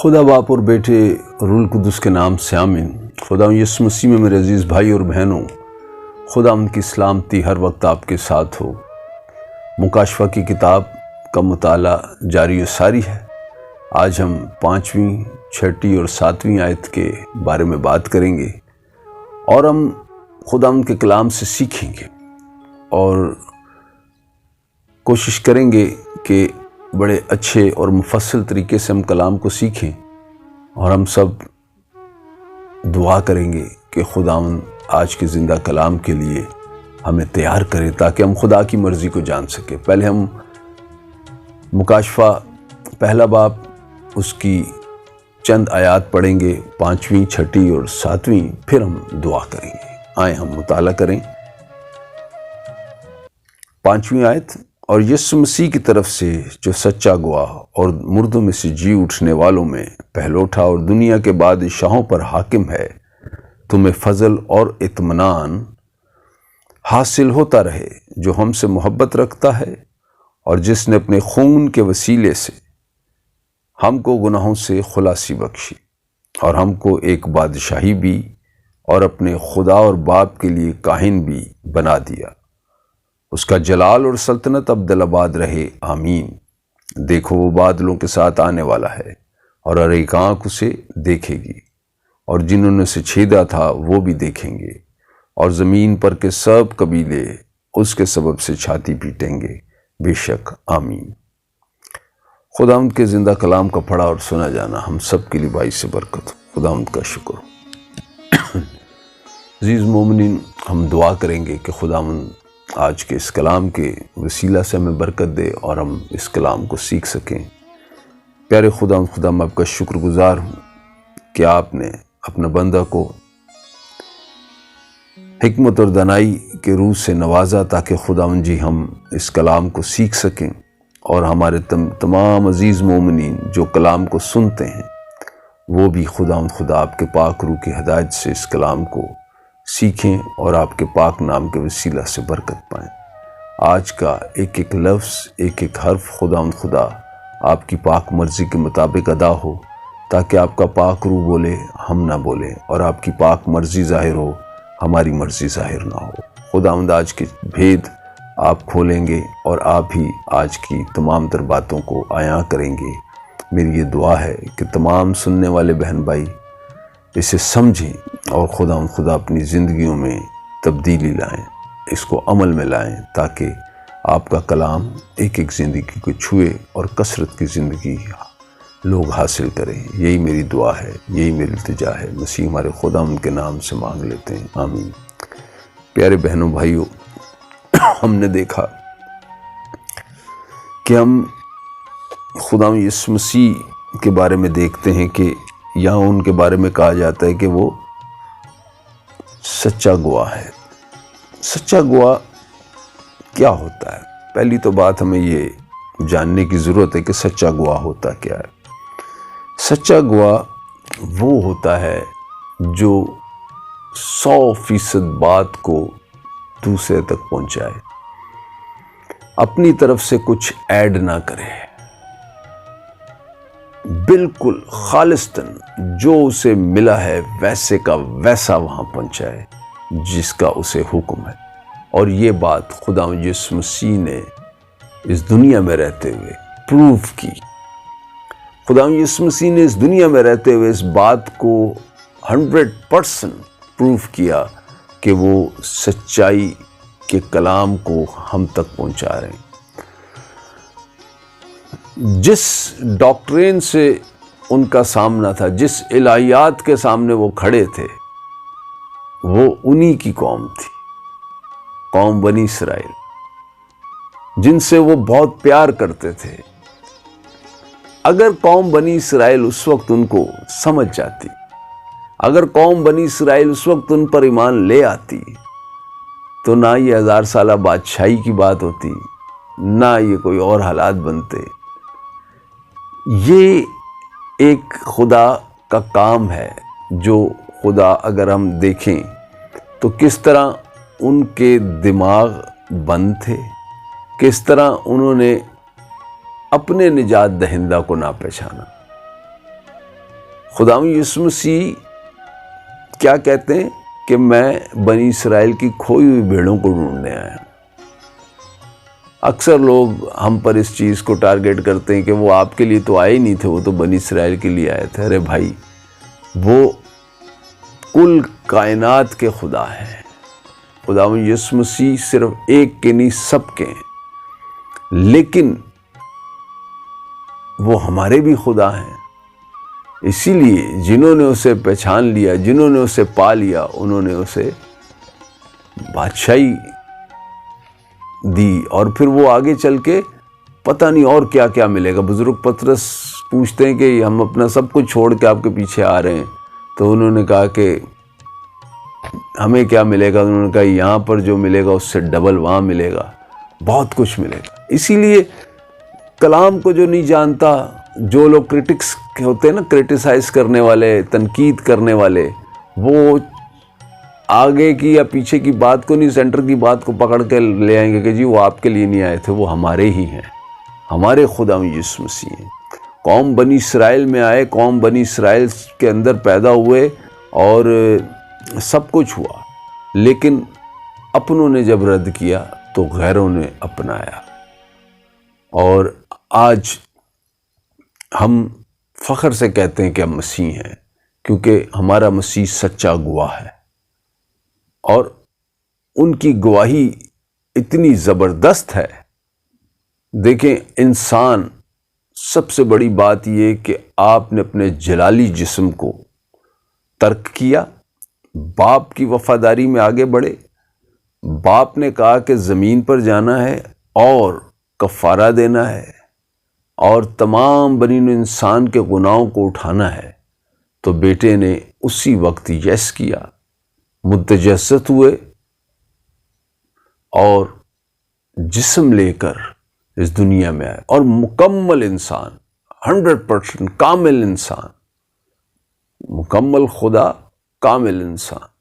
خدا باپ اور بیٹے روح القدس کے نام سے آمین۔ خدا یسوع مسیح میں میرے عزیز بھائی اور بہنوں، خدا ان کی سلامتی ہر وقت آپ کے ساتھ ہو۔ مکاشفہ کی کتاب کا مطالعہ جاری و ساری ہے۔ آج ہم 5ویں، 6ٹھی اور 7ویں آیت کے بارے میں بات کریں گے اور ہم خدا ان کے کلام سے سیکھیں گے اور کوشش کریں گے کہ بڑے اچھے اور مفصل طریقے سے ہم کلام کو سیکھیں، اور ہم سب دعا کریں گے کہ خداوند آج کے زندہ کلام کے لیے ہمیں تیار کرے تاکہ ہم خدا کی مرضی کو جان سکیں۔ پہلے ہم مکاشفہ پہلا باب اس کی چند آیات پڑھیں گے، 5ویں، 6ٹھی اور 7ویں، پھر ہم دعا کریں گے۔ آئیں ہم مطالعہ کریں۔ 5ویں آیت، اور یسوع مسیح کی طرف سے جو سچا گواہ اور مردوں میں سے جی اٹھنے والوں میں پہلوٹا اور دنیا کے بادشاہوں پر حاکم ہے، تمہیں فضل اور اطمینان حاصل ہوتا رہے جو ہم سے محبت رکھتا ہے، اور جس نے اپنے خون کے وسیلے سے ہم کو گناہوں سے خلاصی بخشی اور ہم کو ایک بادشاہی بھی اور اپنے خدا اور باپ کے لیے کاہن بھی بنا دیا۔ اس کا جلال اور سلطنت ابدالآباد رہے، آمین۔ دیکھو وہ بادلوں کے ساتھ آنے والا ہے، اور ہر ایک آنکھ اسے دیکھے گی، اور جنہوں نے اسے چھیدا تھا وہ بھی دیکھیں گے، اور زمین پر کے سب قبیلے اس کے سبب سے چھاتی پیٹیں گے، بے شک، آمین۔ خداوند کے زندہ کلام کا پڑھا اور سنا جانا ہم سب کے لیے باعث سے برکت ہو۔ خداوند کا شکر ہو۔ عزیز مومنین، ہم دعا کریں گے کہ خداوند آج کے اس کلام کے وسیلہ سے ہمیں برکت دے اور ہم اس کلام کو سیکھ سکیں۔ پیارے خدا میں آپ کا شکر گزار ہوں کہ آپ نے اپنا بندہ کو حکمت اور دانائی کے روح سے نوازا تاکہ خداوند جی ہم اس کلام کو سیکھ سکیں، اور ہمارے تمام عزیز مومنین جو کلام کو سنتے ہیں وہ بھی خدا آپ کے پاک روح کی ہدایت سے اس کلام کو سیکھیں اور آپ کے پاک نام کے وسیلہ سے برکت پائیں۔ آج کا ایک ایک لفظ، ایک ایک حرف خدا آپ کی پاک مرضی کے مطابق ادا ہو، تاکہ آپ کا پاک روح بولے، ہم نہ بولیں، اور آپ کی پاک مرضی ظاہر ہو، ہماری مرضی ظاہر نہ ہو۔ خداوند آج کے بھید آپ کھولیں گے اور آپ ہی آج کی تمام تر باتوں کو عیاں کریں گے۔ میری یہ دعا ہے کہ تمام سننے والے بہن بھائی اسے سمجھیں اور خدا اپنی زندگیوں میں تبدیلی لائیں، اس کو عمل میں لائیں، تاکہ آپ کا کلام ایک ایک زندگی کو چھوئے اور کثرت کی زندگی لوگ حاصل کریں۔ یہی میری دعا ہے، یہی میری التجا ہے۔ مسیح ہمارے خدا ان کے نام سے مانگ لیتے ہیں، آمین۔ پیارے بہنوں بھائیوں، ہم نے دیکھا کہ ہم خدا یسوع مسیح کے بارے میں دیکھتے ہیں کہ یہاں ان کے بارے میں کہا جاتا ہے کہ وہ سچا گواہ ہے۔ سچا گواہ کیا ہوتا ہے؟ پہلی تو بات ہمیں یہ جاننے کی ضرورت ہے کہ سچا گواہ ہوتا کیا ہے۔ سچا گواہ وہ ہوتا ہے جو 100% بات کو دوسرے تک پہنچائے، اپنی طرف سے کچھ ایڈ نہ کرے، بالکل خالصتاً جو اسے ملا ہے ویسے کا ویسا وہاں پہنچائے جس کا اسے حکم ہے۔ اور یہ بات خدا یسوع مسیح نے اس دنیا میں رہتے ہوئے پروف کی۔ خدا یسوع مسیح نے اس دنیا میں رہتے ہوئے اس بات کو 100% پروف کیا کہ وہ سچائی کے کلام کو ہم تک پہنچا رہے ہیں۔ جس ڈاکٹرین سے ان کا سامنا تھا، جس الہیات کے سامنے وہ کھڑے تھے، وہ انہی کی قوم تھی، قوم بنی اسرائیل، جن سے وہ بہت پیار کرتے تھے۔ اگر قوم بنی اسرائیل اس وقت ان کو سمجھ جاتی، اگر قوم بنی اسرائیل اس وقت ان پر ایمان لے آتی، تو نہ یہ 1000 سالہ بادشاہی کی بات ہوتی، نہ یہ کوئی اور حالات بنتے۔ یہ ایک خدا کا کام ہے جو خدا اگر ہم دیکھیں تو کس طرح ان کے دماغ بند تھے، کس طرح انہوں نے اپنے نجات دہندہ کو نہ پہچانا۔ خداوند یسوع مسیح کیا کہتے ہیں کہ میں بنی اسرائیل کی کھوئی ہوئی بھیڑوں کو ڈھونڈنے آیا ہوں۔ اکثر لوگ ہم پر اس چیز کو ٹارگیٹ کرتے ہیں کہ وہ آپ کے لیے تو آئے ہی نہیں تھے، وہ تو بنی اسرائیل کے لیے آئے تھے۔ ارے بھائی، وہ کل کائنات کے خدا ہیں۔ خداوند یسوع مسیح صرف ایک کے نہیں، سب کے ہیں، لیکن وہ ہمارے بھی خدا ہیں۔ اسی لیے جنہوں نے اسے پہچان لیا، جنہوں نے اسے پا لیا، انہوں نے اسے بادشاہی دی، اور پھر وہ آگے چل کے پتہ نہیں اور کیا کیا ملے گا۔ بزرگ پطرس پوچھتے ہیں کہ ہم اپنا سب کچھ چھوڑ کے آپ کے پیچھے آ رہے ہیں، تو انہوں نے کہا کہ ہمیں کیا ملے گا؟ انہوں نے کہا یہاں پر جو ملے گا اس سے ڈبل وہاں ملے گا، بہت کچھ ملے گا۔ اسی لیے کلام کو جو نہیں جانتا، جو لوگ کرٹکس ہوتے ہیں نا، کرٹیسائز کرنے والے، تنقید کرنے والے، وہ آگے کی یا پیچھے کی بات کو نہیں، سینٹر کی بات کو پکڑ کے لے آئیں گے کہ جی وہ آپ کے لیے نہیں آئے تھے، وہ ہمارے ہی ہیں، ہمارے خداوند یسوع مسیح ہیں۔ قوم بنی اسرائیل میں آئے، قوم بنی اسرائیل کے اندر پیدا ہوئے اور سب کچھ ہوا، لیکن اپنوں نے جب رد کیا تو غیروں نے اپنایا۔ اور آج ہم فخر سے کہتے ہیں کہ ہم مسیح ہیں، کیونکہ ہمارا مسیح سچا گواہ ہے، اور ان کی گواہی اتنی زبردست ہے۔ دیکھیں، انسان، سب سے بڑی بات یہ کہ آپ نے اپنے جلالی جسم کو ترک کیا، باپ کی وفاداری میں آگے بڑھے۔ باپ نے کہا کہ زمین پر جانا ہے اور کفارہ دینا ہے اور تمام بنی نوع انسان کے گناہوں کو اٹھانا ہے، تو بیٹے نے اسی وقت یس کیا، متجسد ہوئے اور جسم لے کر اس دنیا میں آئے، اور مکمل انسان، 100% کامل انسان، مکمل خدا، کامل انسان۔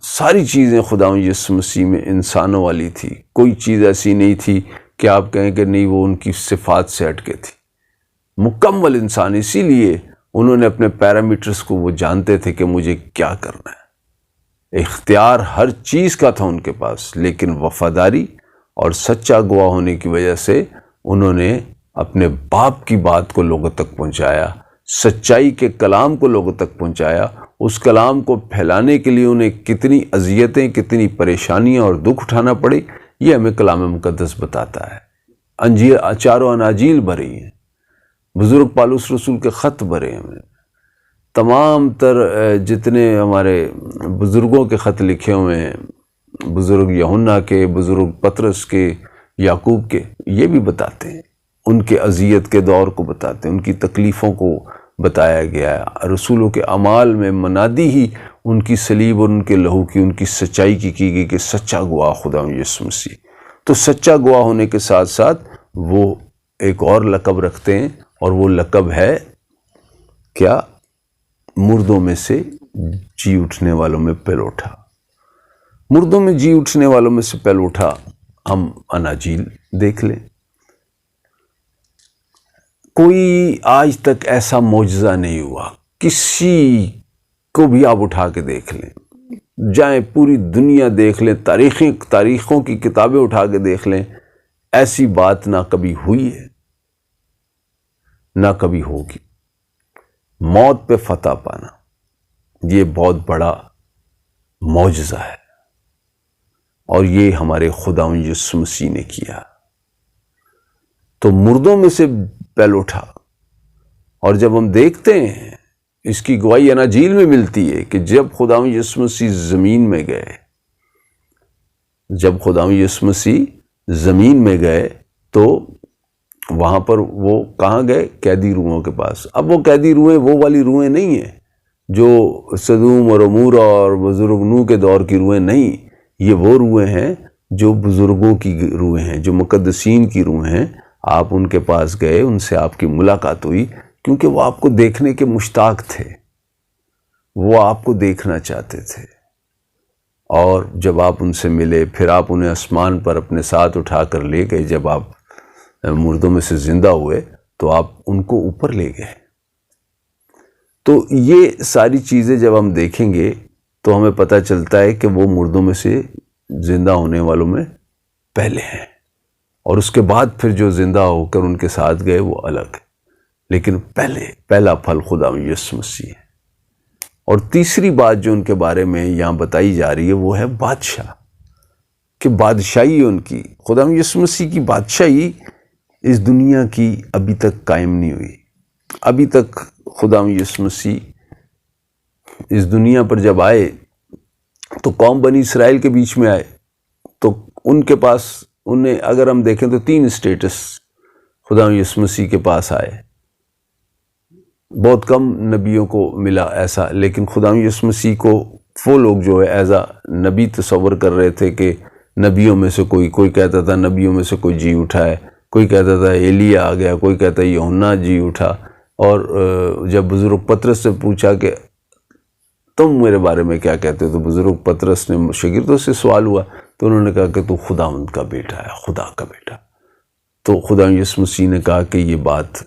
ساری چیزیں خداوند یسوع مسیح میں انسانوں والی تھی، کوئی چیز ایسی نہیں تھی کہ آپ کہیں کہ نہیں وہ ان کی صفات سے ہٹ کے تھی۔ مکمل انسان، اسی لیے انہوں نے اپنے پیرامیٹرز کو، وہ جانتے تھے کہ مجھے کیا کرنا ہے۔ اختیار ہر چیز کا تھا ان کے پاس، لیکن وفاداری اور سچا گواہ ہونے کی وجہ سے انہوں نے اپنے باپ کی بات کو لوگوں تک پہنچایا، سچائی کے کلام کو لوگوں تک پہنچایا۔ اس کلام کو پھیلانے کے لیے انہیں کتنی اذیتیں، کتنی پریشانیاں اور دکھ اٹھانا پڑے، یہ ہمیں کلام مقدس بتاتا ہے۔ چاروں اناجیل بھری ہیں، بزرگ پالوس رسول کے خط بھرے ہیں، تمام تر جتنے ہمارے بزرگوں کے خط لکھے ہوئے ہیں، بزرگ یوحنا کے، بزرگ پطرس کے، یعقوب کے، یہ بھی بتاتے ہیں، ان کے اذیت کے دور کو بتاتے ہیں، ان کی تکلیفوں کو بتایا گیا ہے۔ رسولوں کے اعمال میں منادی ہی ان کی صلیب اور ان کے لہو کی، ان کی سچائی کی گئی کہ سچا گواہ خداوند یسوع مسیح۔ تو سچا گواہ ہونے کے ساتھ ساتھ وہ ایک اور لقب رکھتے ہیں، اور وہ لقب ہے کیا؟ مردوں میں سے جی اٹھنے والوں میں پہل اٹھا۔ مردوں میں جی اٹھنے والوں میں سے پہل اٹھا، ہم اناجیل دیکھ لیں۔ کوئی آج تک ایسا معجزہ نہیں ہوا، کسی کو بھی آپ اٹھا کے دیکھ لیں، جائیں پوری دنیا دیکھ لیں، تاریخوں کی کتابیں اٹھا کے دیکھ لیں، ایسی بات نہ کبھی ہوئی ہے، نہ کبھی ہوگی۔ موت پہ فتح پانا، یہ بہت بڑا معجزہ ہے، اور یہ ہمارے خداوند یسوع مسیح نے کیا۔ تو مردوں میں سے پہل اٹھا، اور جب ہم دیکھتے ہیں اس کی گواہی اناجیل میں ملتی ہے کہ جب خداوند یسوع مسیح زمین میں گئے، جب خداوند یسوع مسیح زمین میں گئے تو وہاں پر وہ کہاں گئے؟ قیدی روحوں کے پاس۔ اب وہ قیدی روحیں وہ والی روحیں نہیں ہیں جو سدوم اور عمورہ اور بزرگ نوح کے دور کی روحیں نہیں، یہ وہ روحیں ہیں جو بزرگوں کی روحیں ہیں، جو مقدسین کی روحیں ہیں۔ آپ ان کے پاس گئے، ان سے آپ کی ملاقات ہوئی، کیونکہ وہ آپ کو دیکھنے کے مشتاق تھے، وہ آپ کو دیکھنا چاہتے تھے، اور جب آپ ان سے ملے، پھر آپ انہیں آسمان پر اپنے ساتھ اٹھا کر لے گئے۔ جب آپ مردوں میں سے زندہ ہوئے تو آپ ان کو اوپر لے گئے۔ تو یہ ساری چیزیں جب ہم دیکھیں گے تو ہمیں پتہ چلتا ہے کہ وہ مردوں میں سے زندہ ہونے والوں میں پہلے ہیں، اور اس کے بعد پھر جو زندہ ہو کر ان کے ساتھ گئے وہ الگ ہے، لیکن پہلا پھل خدا یسوع مسیح ہے۔ اور تیسری بات جو ان کے بارے میں یہاں بتائی جا رہی ہے وہ ہے بادشاہ، کہ بادشاہی ان کی، خدا یسوع مسیح کی بادشاہی اس دنیا کی ابھی تک قائم نہیں ہوئی۔ ابھی تک خدا یسوع مسیح اس دنیا پر جب آئے تو قوم بنی اسرائیل کے بیچ میں آئے، تو ان کے پاس انہیں اگر ہم دیکھیں تو 3 اسٹیٹس خدا یسوع مسیح کے پاس آئے۔ بہت کم نبیوں کو ملا ایسا، لیکن خدا یسوع مسیح کو وہ لوگ جو ہے ایز اے نبی تصور کر رہے تھے کہ نبیوں میں سے کوئی کہتا تھا نبیوں میں سے کوئی جی اٹھا ہے، کوئی کہتا تھا ایلیا آ گیا، کوئی کہتا یوحنا جی اٹھا۔ اور جب بزرگ پطرس سے پوچھا کہ تم میرے بارے میں کیا کہتے ہو، تو بزرگ پطرس نے شاگردوں سے سوال ہوا تو انہوں نے کہا کہ تو خداوند کا بیٹا ہے، خدا کا بیٹا۔ تو خدا یسوع مسیح نے کہا کہ یہ بات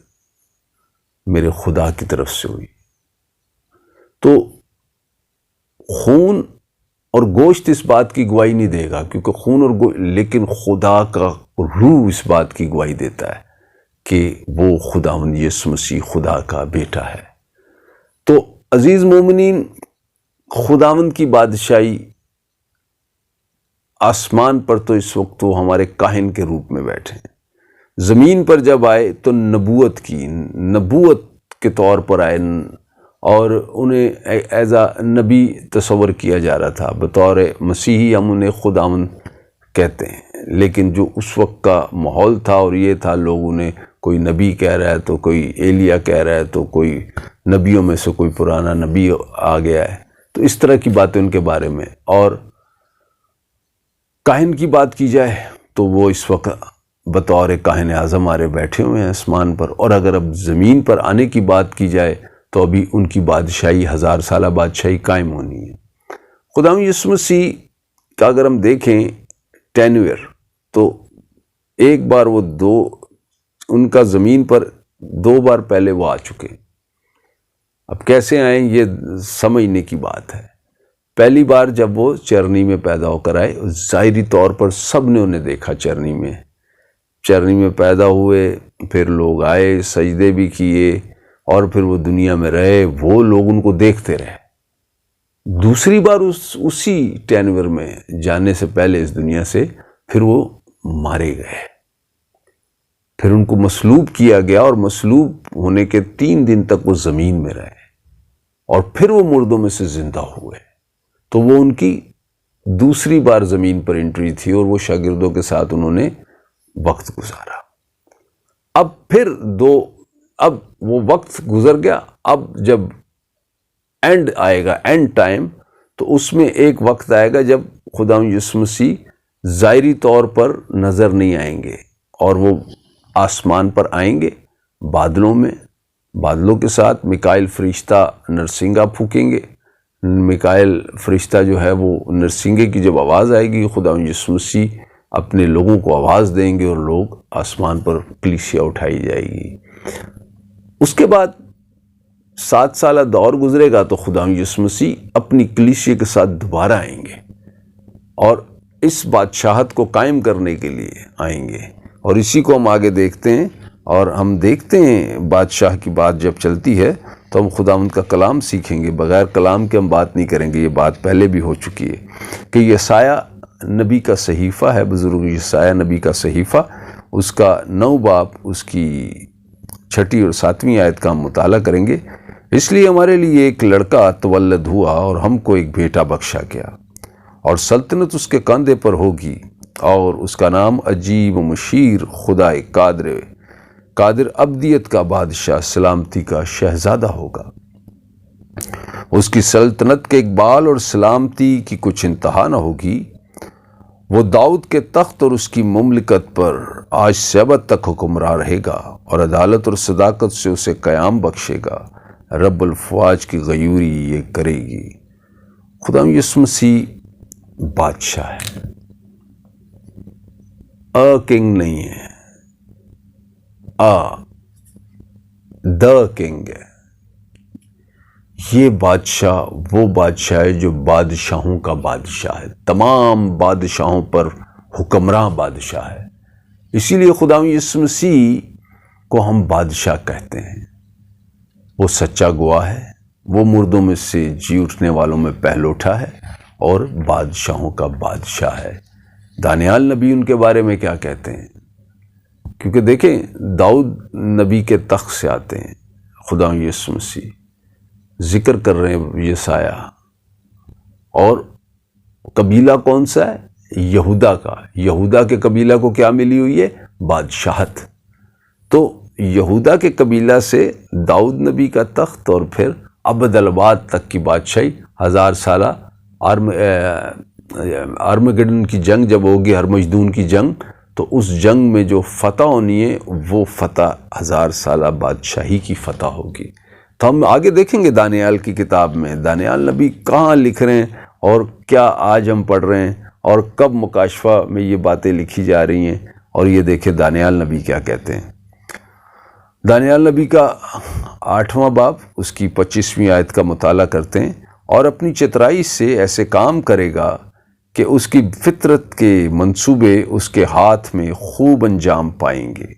میرے خدا کی طرف سے ہوئی۔ تو خون اور گوشت اس بات کی گواہی نہیں دے گا، کیونکہ خون اور گوشت، لیکن خدا کا روح اس بات کی گواہی دیتا ہے کہ وہ خداوند یسوع مسیح خدا کا بیٹا ہے۔ تو عزیز مومنین، خداوند کی بادشاہی آسمان پر تو اس وقت وہ ہمارے کاہن کے روپ میں بیٹھے ہیں، زمین پر جب آئے تو نبوت کے طور پر آئے، اور انہیں ایز اے نبی تصور کیا جا رہا تھا۔ بطور مسیحی ہم انہیں خداوند کہتے ہیں، لیکن جو اس وقت کا ماحول تھا اور یہ تھا، لوگ انہیں کوئی نبی کہہ رہا ہے تو کوئی ایلیا کہہ رہا ہے تو کوئی نبیوں میں سے کوئی پرانا نبی آ گیا ہے، تو اس طرح کی باتیں ان کے بارے میں۔ اور کاہن کی بات کی جائے تو وہ اس وقت بطور کاہن اعظم ہمارے بیٹھے ہوئے ہیں آسمان پر، اور اگر اب زمین پر آنے کی بات کی جائے تو ابھی ان کی بادشاہی 1000 سالہ بادشاہی قائم ہونی ہے۔ خدا یسوع مسیح کا اگر ہم دیکھیں ٹینوئر، تو ایک بار وہ ان کا زمین پر 2 بار پہلے وہ آ چکے۔ اب کیسے آئیں یہ سمجھنے کی بات ہے۔ پہلی بار جب وہ چرنی میں پیدا ہو کر آئے، ظاہری طور پر سب نے انہیں دیکھا، چرنی میں پیدا ہوئے، پھر لوگ آئے، سجدے بھی کیے، اور پھر وہ دنیا میں رہے، وہ لوگ ان کو دیکھتے رہے۔ دوسری بار اسی ٹینور میں جانے سے پہلے اس دنیا سے پھر وہ مارے گئے، پھر ان کو مصلوب کیا گیا، اور مصلوب ہونے کے 3 دن تک وہ زمین میں رہے، اور پھر وہ مردوں میں سے زندہ ہوئے۔ تو وہ ان کی دوسری بار زمین پر انٹری تھی، اور وہ شاگردوں کے ساتھ انہوں نے وقت گزارا۔ اب وہ وقت گزر گیا، اب جب اینڈ آئے گا، اینڈ ٹائم، تو اس میں ایک وقت آئے گا جب خدا یسوع مسیح ظاہری طور پر نظر نہیں آئیں گے، اور وہ آسمان پر آئیں گے بادلوں میں، بادلوں کے ساتھ میکائیل فرشتہ نرسنگا پھونکیں گے۔ میکائیل فرشتہ جو ہے وہ نرسنگے کی جب آواز آئے گی، خدا یسوع مسیح اپنے لوگوں کو آواز دیں گے، اور لوگ آسمان پر کلیسیا اٹھائی جائے گی۔ اس کے بعد 7 سالہ دور گزرے گا تو خدا یسوع مسیح اپنی کلیسیا کے ساتھ دوبارہ آئیں گے، اور اس بادشاہت کو قائم کرنے کے لیے آئیں گے، اور اسی کو ہم آگے دیکھتے ہیں۔ اور ہم دیکھتے ہیں بادشاہ کی بات جب چلتی ہے تو ہم خداوند کا کلام سیکھیں گے، بغیر کلام کے ہم بات نہیں کریں گے۔ یہ بات پہلے بھی ہو چکی ہے کہ یسایہ نبی کا صحیفہ ہے، بزرگ یسایہ نبی کا صحیفہ، اس کا 9 باب، اس کی 6 اور 7 آیت کا ہم مطالعہ کریں گے۔ اس لیے ہمارے لیے ایک لڑکا تولد ہوا، اور ہم کو ایک بیٹا بخشا گیا، اور سلطنت اس کے کاندھے پر ہوگی، اور اس کا نام عجیب و مشیر، خدا قادر، ابدیت کا بادشاہ، سلامتی کا شہزادہ ہوگا۔ اس کی سلطنت کے اقبال اور سلامتی کی کچھ انتہا نہ ہوگی۔ وہ داؤد کے تخت اور اس کی مملکت پر آج سے ابد تک حکمراں رہے گا، اور عدالت اور صداقت سے اسے قیام بخشے گا۔ رب الفواج کی غیوری یہ کرے گی۔ خدا یسوع مسیح بادشاہ ہے، کنگ نہیں ہے، دا کنگ ہے۔ یہ بادشاہ وہ بادشاہ ہے جو بادشاہوں کا بادشاہ ہے، تمام بادشاہوں پر حکمراں بادشاہ ہے۔ اسی لیے خداوند یسوع مسیح کو ہم بادشاہ کہتے ہیں۔ وہ سچا گواہ ہے، وہ مردوں میں سے جی اٹھنے والوں میں پہل اٹھا ہے اور بادشاہوں کا بادشاہ ہے۔ دانیال نبی ان کے بارے میں کیا کہتے ہیں؟ کیونکہ دیکھیں داؤد نبی کے تخت سے آتے ہیں، خداوند یسوع مسیح ذکر کر رہے ہیں یسایہ، اور قبیلہ کون سا ہے؟ یہودا کا۔ یہودا کے قبیلہ کو کیا ملی ہوئی ہے؟ بادشاہت۔ تو یہودا کے قبیلہ سے داؤد نبی کا تخت، اور پھر ابدالآباد تک کی بادشاہی، 1000 سالہ آرمگڈن کی جنگ جب ہوگی، ہرمجدون کی جنگ، تو اس جنگ میں جو فتح ہونی ہے وہ فتح 1000 سالہ بادشاہی کی فتح ہوگی۔ تو ہم آگے دیکھیں گے دانیال کی کتاب میں دانیال نبی کہاں لکھ رہے ہیں، اور کیا آج ہم پڑھ رہے ہیں، اور کب مکاشفہ میں یہ باتیں لکھی جا رہی ہیں، اور یہ دیکھیں دانیال نبی کیا کہتے ہیں۔ دانیال نبی کا 8واں باب اس کی 25ویں آیت کا مطالعہ کرتے ہیں۔ اور اپنی چترائی سے ایسے کام کرے گا کہ اس کی فطرت کے منصوبے اس کے ہاتھ میں خوب انجام پائیں گے،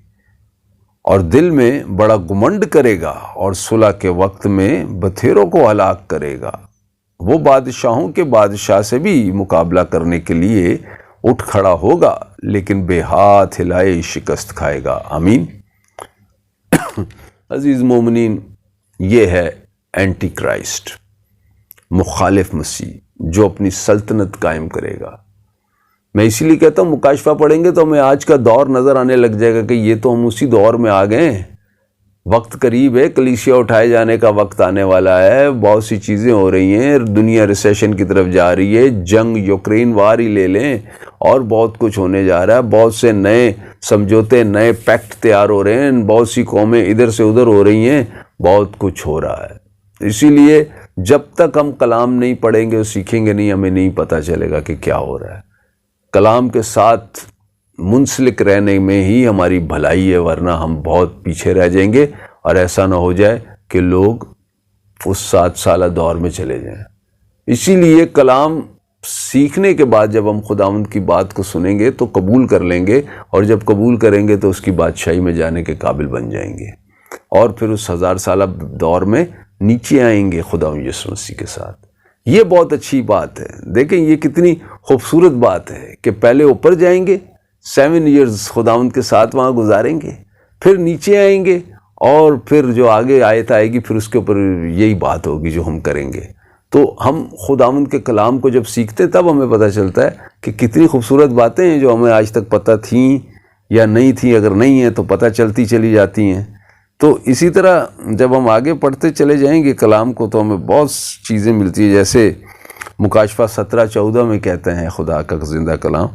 اور دل میں بڑا گمنڈ کرے گا، اور صلح کے وقت میں بتھیروں کو ہلاک کرے گا۔ وہ بادشاہوں کے بادشاہ سے بھی مقابلہ کرنے کے لیے اٹھ کھڑا ہوگا، لیکن بے ہاتھ ہلائے شکست کھائے گا۔ آمین۔ عزیز مومنین، یہ ہے اینٹی کرائسٹ، مخالف مسیح، جو اپنی سلطنت قائم کرے گا۔ میں اسی لیے کہتا ہوں مکاشفہ پڑھیں گے تو ہمیں آج کا دور نظر آنے لگ جائے گا کہ یہ تو ہم اسی دور میں آ گئے ہیں، وقت قریب ہے، کلیسیا اٹھائے جانے کا وقت آنے والا ہے، بہت سی چیزیں ہو رہی ہیں، دنیا ریسیشن کی طرف جا رہی ہے، جنگ یوکرین وار ہی لے لیں، اور بہت کچھ ہونے جا رہا ہے، بہت سے نئے سمجھوتے، نئے پیکٹ تیار ہو رہے ہیں، بہت سی قومیں ادھر سے ادھر ہو رہی ہیں، بہت کچھ ہو رہا ہے۔ اسی لیے جب تک ہم کلام نہیں پڑھیں گے اور سیکھیں گے نہیں، ہمیں نہیں پتہ چلے گا کہ کیا ہو رہا ہے۔ کلام کے ساتھ منسلک رہنے میں ہی ہماری بھلائی ہے، ورنہ ہم بہت پیچھے رہ جائیں گے، اور ایسا نہ ہو جائے کہ لوگ اس 7 سالہ دور میں چلے جائیں۔ اسی لیے کلام سیکھنے کے بعد جب ہم خداوند کی بات کو سنیں گے تو قبول کر لیں گے، اور جب قبول کریں گے تو اس کی بادشاہی میں جانے کے قابل بن جائیں گے، اور پھر اس 1000 سالہ دور میں نیچے آئیں گے خداوند یسوع مسیح کے ساتھ۔ یہ بہت اچھی بات ہے۔ دیکھیں یہ کتنی خوبصورت بات ہے کہ پہلے اوپر جائیں گے، 7 ایئرز خداوند کے ساتھ وہاں گزاریں گے، پھر نیچے آئیں گے، اور پھر جو آگے آیت آئے گی پھر اس کے اوپر یہی بات ہوگی جو ہم کریں گے۔ تو ہم خداوند کے کلام کو جب سیکھتے تب ہمیں پتہ چلتا ہے کہ کتنی خوبصورت باتیں ہیں جو ہمیں آج تک پتہ تھیں یا نہیں تھیں، اگر نہیں ہیں تو پتہ چلتی چلی جاتی ہیں۔ تو اسی طرح جب ہم آگے پڑھتے چلے جائیں گے کلام کو تو ہمیں بہت چیزیں ملتی ہیں، جیسے مکاشفہ 17-14 میں کہتے ہیں خدا کا زندہ کلام،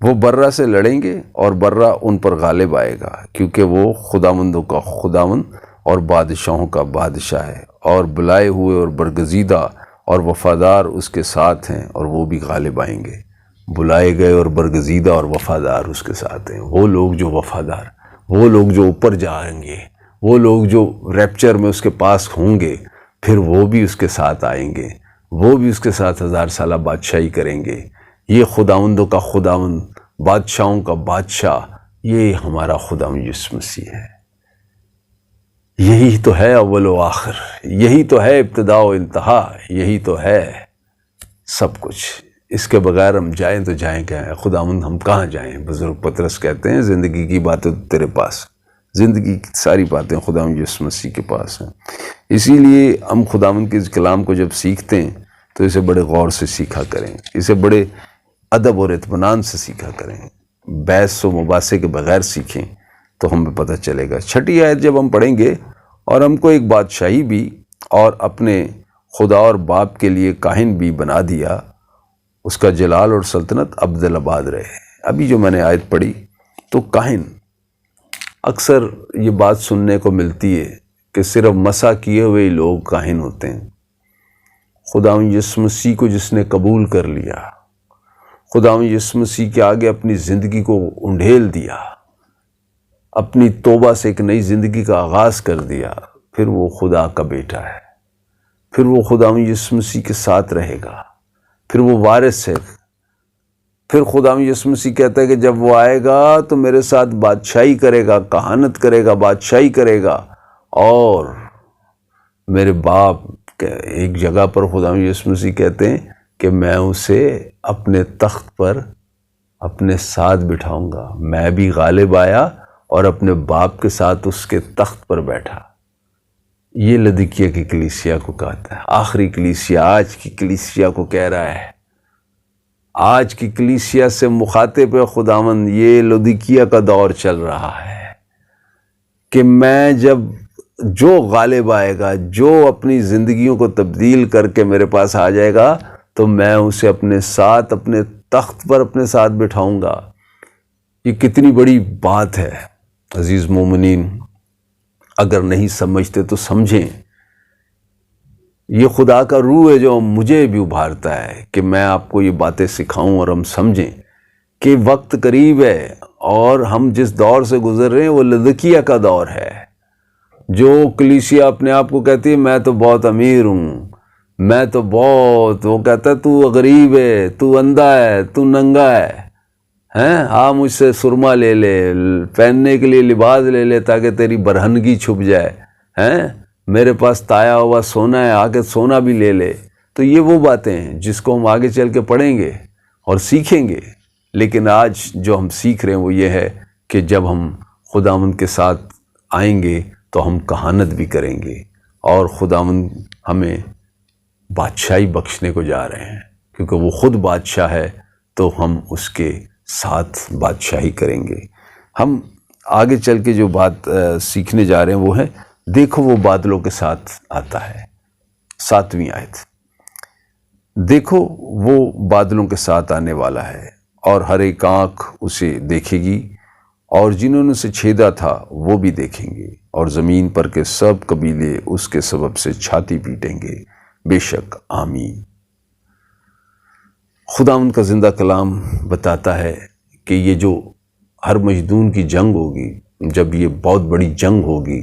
وہ برہ سے لڑیں گے اور برہ ان پر غالب آئے گا، کیونکہ وہ خداوندوں کا خداوند اور بادشاہوں کا بادشاہ ہے، اور بلائے ہوئے اور برگزیدہ اور وفادار اس کے ساتھ ہیں، اور وہ بھی غالب آئیں گے۔ بلائے گئے اور برگزیدہ اور وفادار اس کے ساتھ ہیں، وہ لوگ جو وفادار، وہ لوگ جو اوپر جائیں گے، وہ لوگ جو ریپچر میں اس کے پاس ہوں گے، پھر وہ بھی اس کے ساتھ آئیں گے، وہ بھی اس کے ساتھ 1000 سالہ بادشاہی کریں گے۔ یہ خداوندوں کا خداوند، بادشاہوں کا بادشاہ، یہ ہمارا خداوند یسوع مسیح ہے۔ یہی تو ہے اول و آخر، یہی تو ہے ابتدا و انتہا، یہی تو ہے سب کچھ۔ اس کے بغیر ہم جائیں تو جائیں کیا ہے؟ خداوند ہم کہاں جائیں؟ بزرگ پطرس کہتے ہیں زندگی کی باتیں تو تیرے پاس، زندگی کی ساری باتیں خداوند یسوع مسیح کے پاس ہیں۔ اسی لیے ہم خداوند کے اس کلام کو جب سیکھتے ہیں تو اسے بڑے غور سے سیکھا کریں، اسے بڑے ادب اور اطمینان سے سیکھا کریں، بحث و مباحثے کے بغیر سیکھیں تو ہمیں پتہ چلے گا۔ 6 آیت جب ہم پڑھیں گے، اور ہم کو ایک بادشاہی بھی اور اپنے خدا اور باپ کے لیے کاہن بھی بنا دیا، اس کا جلال اور سلطنت ابدالآباد رہے۔ ابھی جو میں نے آیت پڑھی تو کاہن، اکثر یہ بات سننے کو ملتی ہے کہ صرف مسح کیے ہوئے ہی لوگ کاہن ہوتے ہیں۔ خداوند یسوع مسیح کو جس نے قبول کر لیا، خداوند یسوع مسیح کے آگے اپنی زندگی کو انڈھیل دیا، اپنی توبہ سے ایک نئی زندگی کا آغاز کر دیا، پھر وہ خدا کا بیٹا ہے، پھر وہ خداوند یسوع مسیح کے ساتھ رہے گا، پھر وہ وارث ہے۔ پھر خداوند یسوع مسیح کہتا ہے کہ جب وہ آئے گا تو میرے ساتھ بادشاہی کرے گا، کہانت کرے گا، بادشاہی کرے گا، اور میرے باپ ایک جگہ پر خداوند یسوع مسیح کہتے ہیں کہ میں اسے اپنے تخت پر اپنے ساتھ بٹھاؤں گا۔ میں بھی غالب آیا اور اپنے باپ کے ساتھ اس کے تخت پر بیٹھا۔ یہ لودیکیا کی کلیسیا کو کہتا ہے، آخری کلیسیا، آج کی کلیسیا کو کہہ رہا ہے۔ آج کی کلیسیا سے مخاطب ہے خداوند، یہ لودیکیا کا دور چل رہا ہے کہ میں جب جو غالب آئے گا، جو اپنی زندگیوں کو تبدیل کر کے میرے پاس آ جائے گا، تو میں اسے اپنے ساتھ اپنے تخت پر اپنے ساتھ بٹھاؤں گا۔ یہ کتنی بڑی بات ہے عزیز مومنین، اگر نہیں سمجھتے تو سمجھیں۔ یہ خدا کا روح ہے جو مجھے بھی ابھارتا ہے کہ میں آپ کو یہ باتیں سکھاؤں اور ہم سمجھیں کہ وقت قریب ہے، اور ہم جس دور سے گزر رہے ہیں وہ لودیکیا کا دور ہے۔ جو کلیسیا اپنے آپ کو کہتی ہے میں تو بہت امیر ہوں، میں تو بہت، وہ کہتا ہے تو غریب ہے، تو اندھا ہے، تو ننگا ہے، ہاں مجھ سے سرما لے لے، پہننے کے لیے لباس لے لے تاکہ تیری برہنگی چھپ جائے، میرے پاس تایا ہوا سونا ہے، آ کے سونا بھی لے لے۔ تو یہ وہ باتیں ہیں جس کو ہم آگے چل کے پڑھیں گے اور سیکھیں گے۔ لیکن آج جو ہم سیکھ رہے ہیں وہ یہ ہے کہ جب ہم خداوند کے ساتھ آئیں گے تو ہم کہانت بھی کریں گے، اور خداوند ہمیں بادشاہی بخشنے کو جا رہے ہیں، کیونکہ وہ خود بادشاہ ہے تو ہم اس کے ساتھ بادشاہی کریں گے۔ ہم آگے چل کے جو بات سیکھنے جا رہے ہیں وہ ہے، دیکھو وہ بادلوں کے ساتھ آتا ہے، 7ویں آیت۔ دیکھو وہ بادلوں کے ساتھ آنے والا ہے، اور ہر ایک آنکھ اسے دیکھے گی، اور جنہوں نے اسے چھیدا تھا وہ بھی دیکھیں گے، اور زمین پر کے سب قبیلے اس کے سبب سے چھاتی پیٹیں گے، بے شک آمین۔ خداوند کا زندہ کلام بتاتا ہے کہ یہ جو ہر مجدون کی جنگ ہوگی، جب یہ بہت بڑی جنگ ہوگی،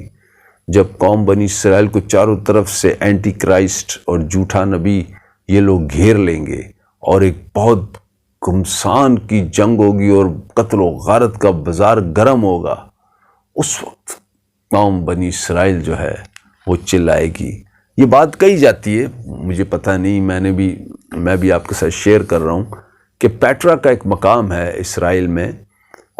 جب قوم بنی اسرائیل کو چاروں طرف سے اینٹی کرائسٹ اور جھوٹا نبی یہ لوگ گھیر لیں گے، اور ایک بہت گمسان کی جنگ ہوگی اور قتل و غارت کا بازار گرم ہوگا، اس وقت قوم بنی اسرائیل جو ہے وہ چلائے گی۔ یہ بات کہی جاتی ہے، مجھے پتہ نہیں، میں بھی آپ کے ساتھ شیئر کر رہا ہوں کہ پیٹرا کا ایک مقام ہے اسرائیل میں،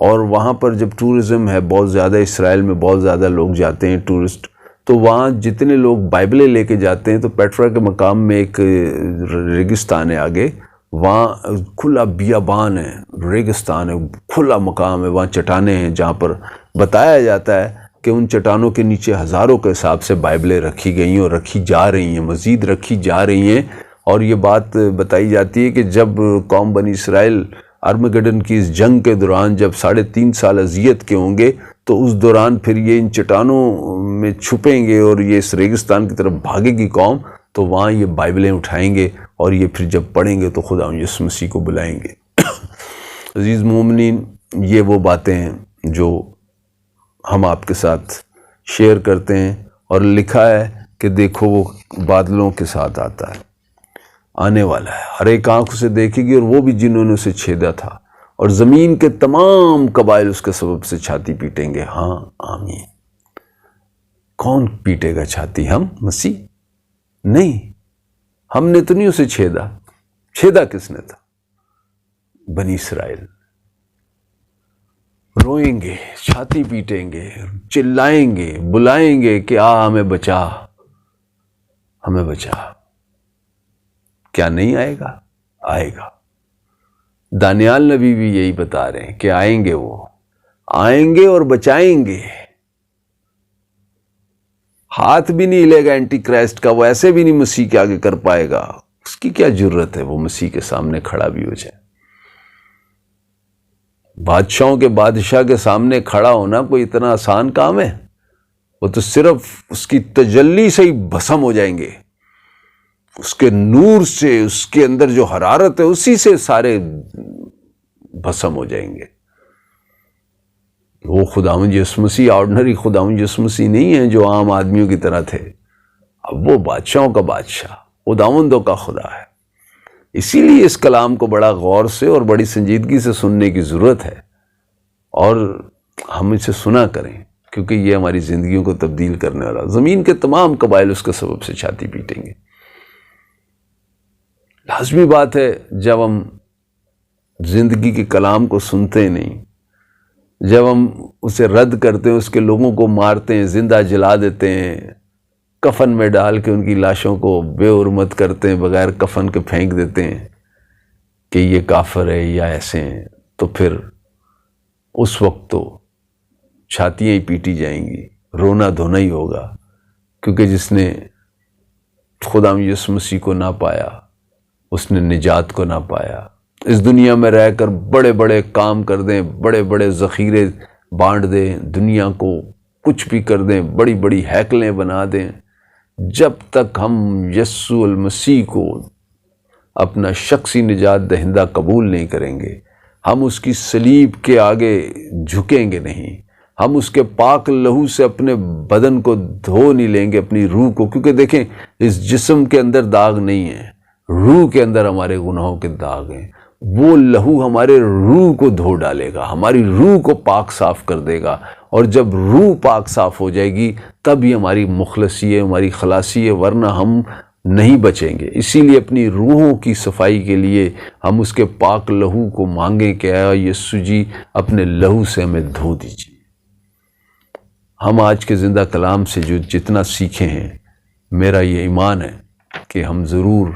اور وہاں پر جب ٹورزم ہے بہت زیادہ، اسرائیل میں بہت زیادہ لوگ جاتے ہیں ٹورسٹ، تو وہاں جتنے لوگ بائبلیں لے کے جاتے ہیں، تو پیٹرا کے مقام میں ایک ریگستان ہے آگے، وہاں کھلا بیابان ہے، ریگستان ہے، کھلا مقام ہے، وہاں چٹانیں ہیں جہاں پر بتایا جاتا ہے کہ ان چٹانوں کے نیچے ہزاروں کے حساب سے بائبلیں رکھی گئی ہیں اور رکھی جا رہی ہیں، مزید رکھی جا رہی ہیں۔ اور یہ بات بتائی جاتی ہے کہ جب قوم بنی اسرائیل ارمگڈن کی اس جنگ کے دوران جب 3.5 سال اذیت کے ہوں گے، تو اس دوران پھر یہ ان چٹانوں میں چھپیں گے اور یہ اس ریگستان کی طرف بھاگے گی قوم، تو وہاں یہ بائبلیں اٹھائیں گے، اور یہ پھر جب پڑھیں گے تو خدا یسوع مسیح کو بلائیں گے۔ عزیز مومنین، یہ وہ باتیں ہیں جو ہم آپ کے ساتھ شیئر کرتے ہیں، اور لکھا ہے کہ دیکھو وہ بادلوں کے ساتھ آتا ہے، آنے والا ہے، ہر ایک آنکھ اسے دیکھے گی، اور وہ بھی جنہوں نے اسے چھیدا تھا، اور زمین کے تمام قبائل اس کے سبب سے چھاتی پیٹیں گے۔ ہاں آمین۔ کون پیٹے گا چھاتی؟ ہم؟ مسیح؟ نہیں، ہم نے تو نہیں اسے چھیدا۔ چھیدا کس نے تھا؟ بنی اسرائیل۔ روئیں گے، چھاتی پیٹیں گے، چلائیں گے، بلائیں گے کہ آ ہمیں بچا، ہمیں بچا۔ کیا نہیں آئے گا؟ آئے گا۔ دانیال نبی بھی یہی بتا رہے ہیں کہ آئیں گے، وہ آئیں گے اور بچائیں گے۔ ہاتھ بھی نہیں ہلے گا اینٹی کرائسٹ کا، وہ ایسے بھی نہیں مسیح کے آگے کر پائے گا۔ اس کی کیا جرت ہے وہ مسیح کے سامنے کھڑا بھی ہو جائے؟ بادشاہوں کے بادشاہ کے سامنے کھڑا ہونا کوئی اتنا آسان کام ہے؟ وہ تو صرف اس کی تجلی سے ہی بھسم ہو جائیں گے، اس کے نور سے، اس کے اندر جو حرارت ہے اسی سے سارے بھسم ہو جائیں گے۔ وہ خداوند یسوع مسیح آرڈنری خداوند یسوع مسیح نہیں ہیں جو عام آدمیوں کی طرح تھے۔ اب وہ بادشاہوں کا بادشاہ، خداوندوں کا خدا ہے۔ اسی لیے اس کلام کو بڑا غور سے اور بڑی سنجیدگی سے سننے کی ضرورت ہے، اور ہم اسے سنا کریں، کیونکہ یہ ہماری زندگیوں کو تبدیل کرنے والا۔ زمین کے تمام قبائل اس کے سبب سے چھاتی پیٹیں گے۔ لازمی بات ہے، جب ہم زندگی کے کلام کو سنتے نہیں، جب ہم اسے رد کرتے ہیں، اس کے لوگوں کو مارتے ہیں، زندہ جلا دیتے ہیں، کفن میں ڈال کے ان کی لاشوں کو بے حرمت کرتے ہیں، بغیر کفن کے پھینک دیتے ہیں کہ یہ کافر ہے یا ایسے ہیں، تو پھر اس وقت تو چھاتیاں ہی پیٹی جائیں گی، رونا دھونا ہی ہوگا، کیونکہ جس نے خدا یسوع مسیح کو نہ پایا، اس نے نجات کو نہ پایا۔ اس دنیا میں رہ کر بڑے بڑے کام کر دیں، بڑے بڑے ذخیرے بانٹ دیں، دنیا کو کچھ بھی کر دیں، بڑی بڑی ہیکلیں بنا دیں، جب تک ہم یسوع المسیح کو اپنا شخصی نجات دہندہ قبول نہیں کریں گے، ہم اس کی صلیب کے آگے جھکیں گے نہیں، ہم اس کے پاک لہو سے اپنے بدن کو دھو نہیں لیں گے، اپنی روح کو، کیونکہ دیکھیں اس جسم کے اندر داغ نہیں ہے، روح کے اندر ہمارے گناہوں کے داغ ہیں۔ وہ لہو ہمارے روح کو دھو ڈالے گا، ہماری روح کو پاک صاف کر دے گا، اور جب روح پاک صاف ہو جائے گی تب ہی ہماری مخلصی ہے، ہماری خلاصی ہے، ورنہ ہم نہیں بچیں گے۔ اسی لیے اپنی روحوں کی صفائی کے لیے ہم اس کے پاک لہو کو مانگیں کہ اے یسوع جی اپنے لہو سے ہمیں دھو دیجیے۔ ہم آج کے زندہ کلام سے جو جتنا سیکھے ہیں، میرا یہ ایمان ہے کہ ہم ضرور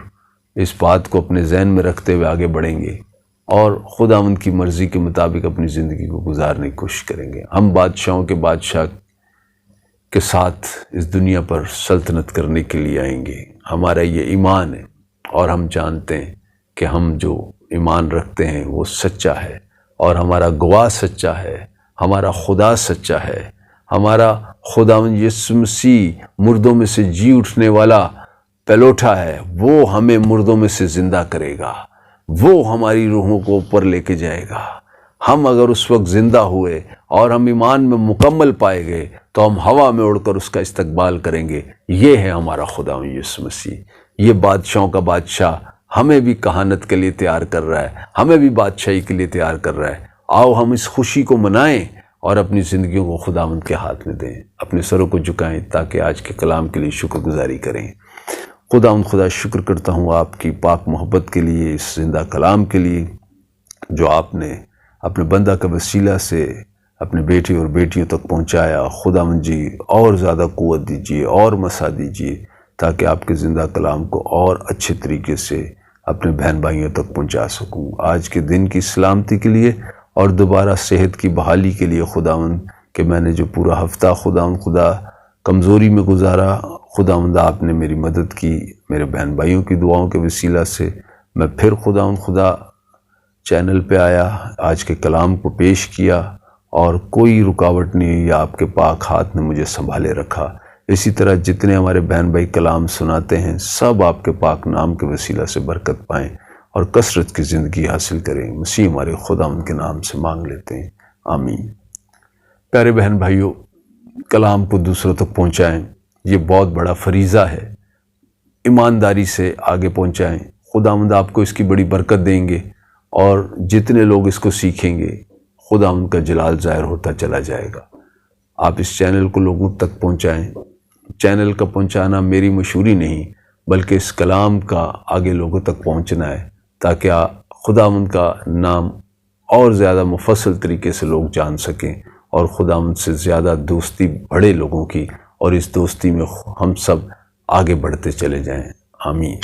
اس بات کو اپنے ذہن میں رکھتے ہوئے آگے بڑھیں گے اور خداوند کی مرضی کے مطابق اپنی زندگی کو گزارنے کی کوشش کریں گے۔ ہم بادشاہوں کے بادشاہ کے ساتھ اس دنیا پر سلطنت کرنے کے لیے آئیں گے، ہمارا یہ ایمان ہے، اور ہم جانتے ہیں کہ ہم جو ایمان رکھتے ہیں وہ سچا ہے، اور ہمارا گواہ سچا ہے، ہمارا خدا سچا ہے، ہمارا خداوند یسوع مسیح مردوں میں سے جی اٹھنے والا پلوٹا ہے، وہ ہمیں مردوں میں سے زندہ کرے گا، وہ ہماری روحوں کو اوپر لے کے جائے گا۔ ہم اگر اس وقت زندہ ہوئے اور ہم ایمان میں مکمل پائے گئے تو ہم ہوا میں اڑ کر اس کا استقبال کریں گے۔ یہ ہے ہمارا خداوند یسوع مسیح، یہ بادشاہوں کا بادشاہ ہمیں بھی کہانت کے لیے تیار کر رہا ہے، ہمیں بھی بادشاہی کے لیے تیار کر رہا ہے۔ آؤ ہم اس خوشی کو منائیں اور اپنی زندگیوں کو خداوند کے ہاتھ میں دیں، اپنے سروں کو جھکائیں تاکہ آج کے کلام کے لیے شکر گزاری کریں۔ خدا شکر کرتا ہوں آپ کی پاک محبت کے لیے، اس زندہ کلام کے لیے جو آپ نے اپنے بندہ کا وسیلہ سے اپنے بیٹے اور بیٹیوں تک پہنچایا۔ خداوند جی اور زیادہ قوت دیجیے اور مسا دیجیے تاکہ آپ کے زندہ کلام کو اور اچھے طریقے سے اپنے بہن بھائیوں تک پہنچا سکوں۔ آج کے دن کی سلامتی کے لیے اور دوبارہ صحت کی بحالی کے لیے خداوند، کہ میں نے جو پورا ہفتہ خدا کمزوری میں گزارا، خداوند آپ نے میری مدد کی، میرے بہن بھائیوں کی دعاؤں کے وسیلہ سے میں پھر خدا چینل پہ آیا، آج کے کلام کو پیش کیا، اور کوئی رکاوٹ نہیں، یا آپ کے پاک ہاتھ نے مجھے سنبھالے رکھا۔ اسی طرح جتنے ہمارے بہن بھائی کلام سناتے ہیں، سب آپ کے پاک نام کے وسیلہ سے برکت پائیں اور کثرت کی زندگی حاصل کریں۔ مسیح ہمارے خداوند کے نام سے مانگ لیتے ہیں، آمین۔ پیارے بہن بھائیوں، کلام کو دوسروں تک پہنچائیں، یہ بہت بڑا فریضہ ہے۔ ایمانداری سے آگے پہنچائیں، خداوند آپ کو اس کی بڑی برکت دیں گے، اور جتنے لوگ اس کو سیکھیں گے خداوند کا جلال ظاہر ہوتا چلا جائے گا۔ آپ اس چینل کو لوگوں تک پہنچائیں۔ چینل کا پہنچانا میری مشہوری نہیں، بلکہ اس کلام کا آگے لوگوں تک پہنچنا ہے، تاکہ خداوند کا نام اور زیادہ مفصل طریقے سے لوگ جان سکیں، اور خداوند سے زیادہ دوستی بڑھے لوگوں کی، اور اس دوستی میں ہم سب آگے بڑھتے چلے جائیں، آمین۔